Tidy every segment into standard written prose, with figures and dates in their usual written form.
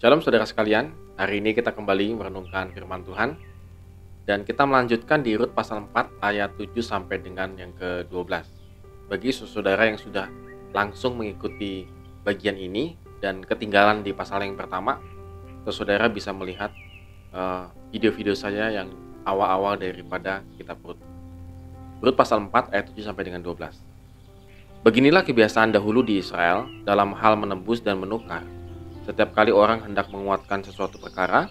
Shalom saudara sekalian, hari ini kita kembali merenungkan firman Tuhan dan kita melanjutkan di Rut pasal 4 ayat 7 sampai dengan yang ke-12. Bagi saudara yang sudah langsung mengikuti bagian ini dan ketinggalan di pasal yang pertama, saudara bisa melihat video-video saya yang awal-awal daripada kitab Rut. Rut pasal 4 ayat 7 sampai dengan 12. Beginilah kebiasaan dahulu di Israel dalam hal menebus dan menukar. Setiap kali orang hendak menguatkan sesuatu perkara,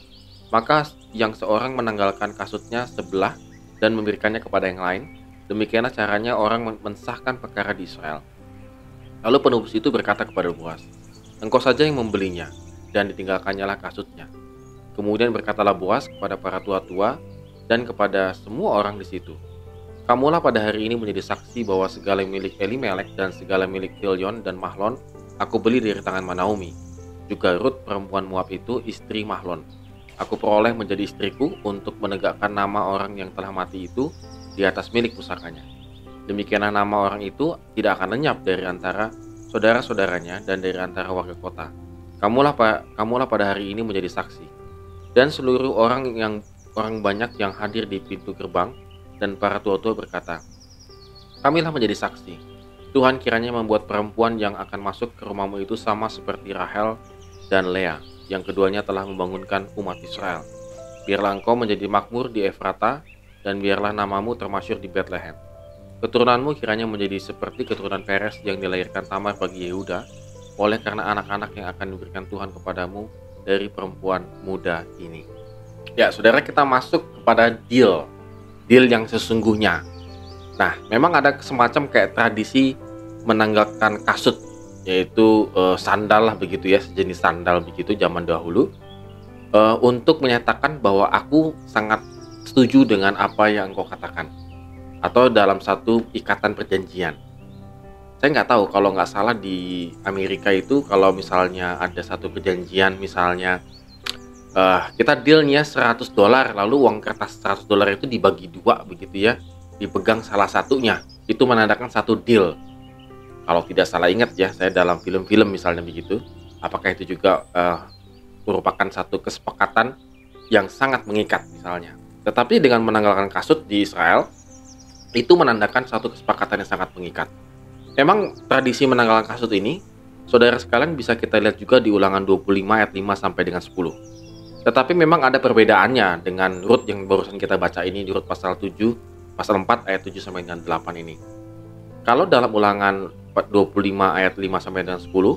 maka yang seorang menanggalkan kasutnya sebelah dan memberikannya kepada yang lain. Demikianlah caranya orang mensahkan perkara di Israel. Lalu penebus itu berkata kepada Boas, "Engkau saja yang membelinya," dan ditinggalkannya lah kasutnya. Kemudian berkatalah Boas kepada para tua-tua dan kepada semua orang di situ, "Kamulah pada hari ini menjadi saksi bahwa segala milik Elimelek dan segala milik Kilion dan Mahlon aku beli dari tangan Naomi. Juga Rut perempuan Moab itu istri Mahlon. Aku peroleh menjadi istriku untuk menegakkan nama orang yang telah mati itu di atas milik pusakanya. Demikianlah nama orang itu tidak akan lenyap dari antara saudara-saudaranya dan dari antara warga kota. Kamulah pada hari ini menjadi saksi." Dan seluruh orang banyak yang hadir di pintu gerbang dan para tua-tua berkata, "Kamilah menjadi saksi. Tuhan kiranya membuat perempuan yang akan masuk ke rumahmu itu sama seperti Rahel dan Lea, yang keduanya telah membangunkan umat Israel. Biarlah engkau menjadi makmur di Efrata, dan biarlah namamu termasyhur di Betlehem. Keturunanmu kiranya menjadi seperti keturunan Peres yang dilahirkan Tamar bagi Yehuda, oleh karena anak-anak yang akan diberikan Tuhan kepadamu dari perempuan muda ini." Ya, saudara, kita masuk kepada deal yang sesungguhnya. Nah, memang ada semacam kayak tradisi menanggalkan kasut, yaitu sandal lah begitu ya, sejenis sandal begitu zaman dahulu, untuk menyatakan bahwa aku sangat setuju dengan apa yang engkau katakan, atau dalam satu ikatan perjanjian. Saya nggak tahu, kalau nggak salah di Amerika itu kalau misalnya ada satu perjanjian, misalnya kita dealnya $100, lalu uang kertas $100 itu dibagi dua begitu ya, dipegang salah satunya, itu menandakan satu deal. Kalau tidak salah ingat ya, saya dalam film-film misalnya begitu. Apakah itu juga merupakan satu kesepakatan yang sangat mengikat misalnya. Tetapi dengan menanggalkan kasut di Israel, itu menandakan satu kesepakatan yang sangat mengikat. Memang tradisi menanggalkan kasut ini, saudara sekalian, bisa kita lihat juga di Ulangan 25 ayat 5 sampai dengan 10. Tetapi memang ada perbedaannya dengan Rut yang barusan kita baca ini, di Rut pasal 4 ayat 7 sampai dengan 8 ini. Kalau dalam Ulangan 25 ayat 5 sampai dengan 10,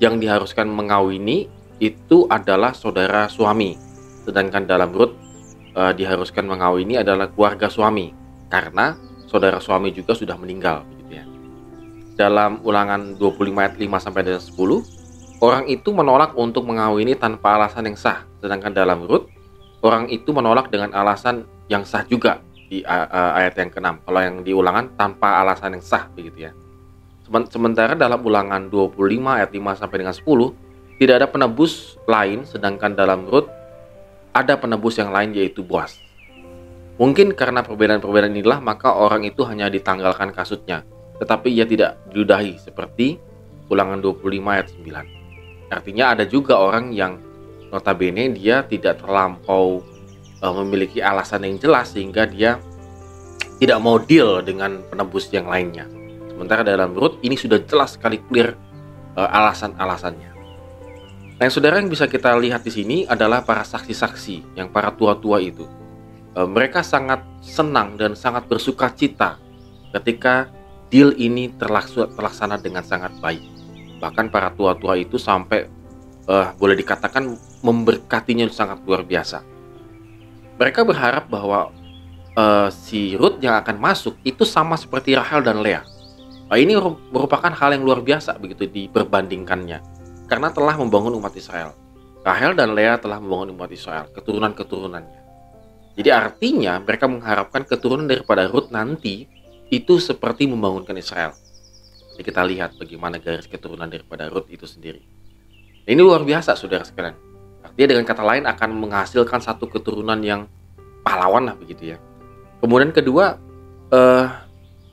yang diharuskan mengawini itu adalah saudara suami. Sedangkan dalam Rut diharuskan mengawini adalah keluarga suami, karena saudara suami juga sudah meninggal begitu ya. Dalam Ulangan 25 ayat 5 sampai dengan 10, orang itu menolak untuk mengawini tanpa alasan yang sah. Sedangkan dalam Rut, orang itu menolak dengan alasan yang sah juga di ayat yang ke-6. Kalau yang di Ulangan tanpa alasan yang sah begitu ya. Sementara dalam Ulangan 25 ayat 5 sampai dengan 10 tidak ada penebus lain, sedangkan dalam Rut ada penebus yang lain, yaitu Boas. Mungkin karena perbedaan-perbedaan inilah maka orang itu hanya ditanggalkan kasutnya, tetapi ia tidak diludahi seperti Ulangan 25 ayat 9. Artinya ada juga orang yang notabene dia tidak terlampau memiliki alasan yang jelas sehingga dia tidak mau deal dengan penebus yang lainnya. Sementara dalam Rut ini sudah jelas sekali clear alasan-alasannya. Nah, saudara, yang bisa kita lihat di sini adalah para saksi-saksi, yang para tua-tua itu. Mereka sangat senang dan sangat bersuka cita ketika deal ini terlaksana dengan sangat baik. Bahkan para tua-tua itu sampai boleh dikatakan memberkatinya sangat luar biasa. Mereka berharap bahwa si Rut yang akan masuk itu sama seperti Rahel dan Lea. Ini merupakan hal yang luar biasa begitu diperbandingkannya, karena telah membangun umat Israel. Rahel dan Lea telah membangun umat Israel, keturunan-keturunannya. Jadi artinya mereka mengharapkan keturunan daripada Rut nanti itu seperti membangunkan Israel. Jadi kita lihat bagaimana garis keturunan daripada Rut itu sendiri. Ini luar biasa, saudara sekalian. Artinya dengan kata lain akan menghasilkan satu keturunan yang pahlawan lah begitu ya. Kemudian kedua,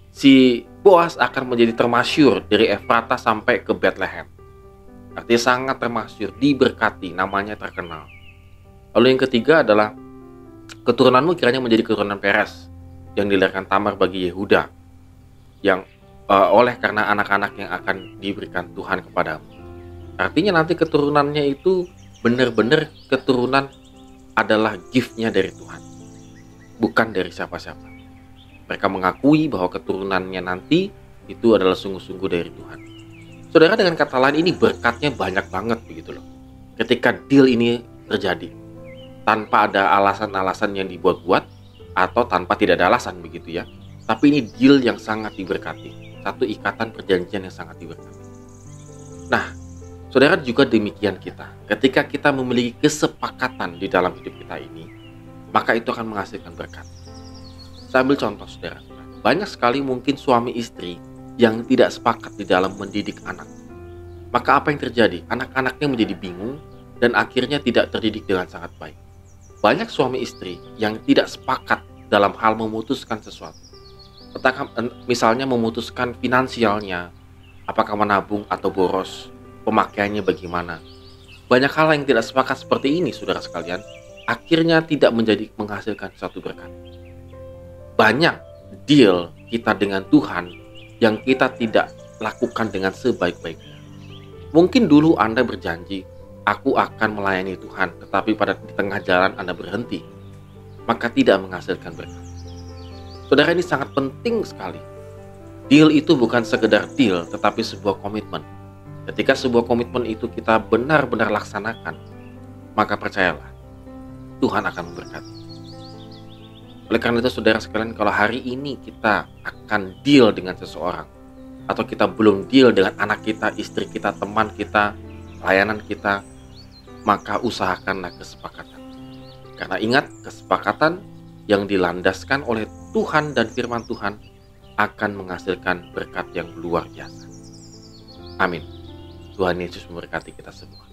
si Boas akan menjadi termasyhur dari Efrata sampai ke Betlehem. artinya sangat termasyhur, diberkati, namanya terkenal. Lalu yang ketiga adalah keturunanmu kiranya menjadi keturunan Peres yang dilahirkan Tamar bagi Yehuda, yang oleh karena anak-anak yang akan diberikan Tuhan kepadamu. Artinya nanti keturunannya itu benar-benar keturunan adalah gift-nya dari Tuhan, bukan dari siapa-siapa. Mereka mengakui bahwa keturunannya nanti itu adalah sungguh-sungguh dari Tuhan. Saudara, dengan kata lain ini berkatnya banyak banget begitu loh. Ketika deal ini terjadi, tanpa ada alasan-alasan yang dibuat-buat atau tanpa tidak ada alasan begitu ya. Tapi ini deal yang sangat diberkati, satu ikatan perjanjian yang sangat diberkati. Nah, saudara, juga demikian kita. Ketika kita memiliki kesepakatan di dalam hidup kita ini, maka itu akan menghasilkan berkat. Saya ambil contoh, saudara. Banyak sekali mungkin suami istri yang tidak sepakat di dalam mendidik anak. Maka apa yang terjadi? Anak-anaknya menjadi bingung dan akhirnya tidak terdidik dengan sangat baik. Banyak suami istri yang tidak sepakat dalam hal memutuskan sesuatu. Misalnya memutuskan finansialnya, apakah menabung atau boros, pemakaiannya bagaimana. Banyak hal yang tidak sepakat seperti ini, saudara sekalian, akhirnya tidak menghasilkan suatu berkat. Banyak deal kita dengan Tuhan yang kita tidak lakukan dengan sebaik-baiknya. Mungkin dulu Anda berjanji, aku akan melayani Tuhan, tetapi di tengah jalan Anda berhenti, maka tidak menghasilkan berkat. Saudara, ini sangat penting sekali. Deal itu bukan sekedar deal, tetapi sebuah komitmen. Ketika sebuah komitmen itu kita benar-benar laksanakan, maka percayalah, Tuhan akan memberkati. Oleh karena itu, saudara sekalian, kalau hari ini kita akan deal dengan seseorang, atau kita belum deal dengan anak kita, istri kita, teman kita, layanan kita, maka usahakanlah kesepakatan. Karena ingat, kesepakatan yang dilandaskan oleh Tuhan dan firman Tuhan akan menghasilkan berkat yang luar biasa. Amin. Tuhan Yesus memberkati kita semua.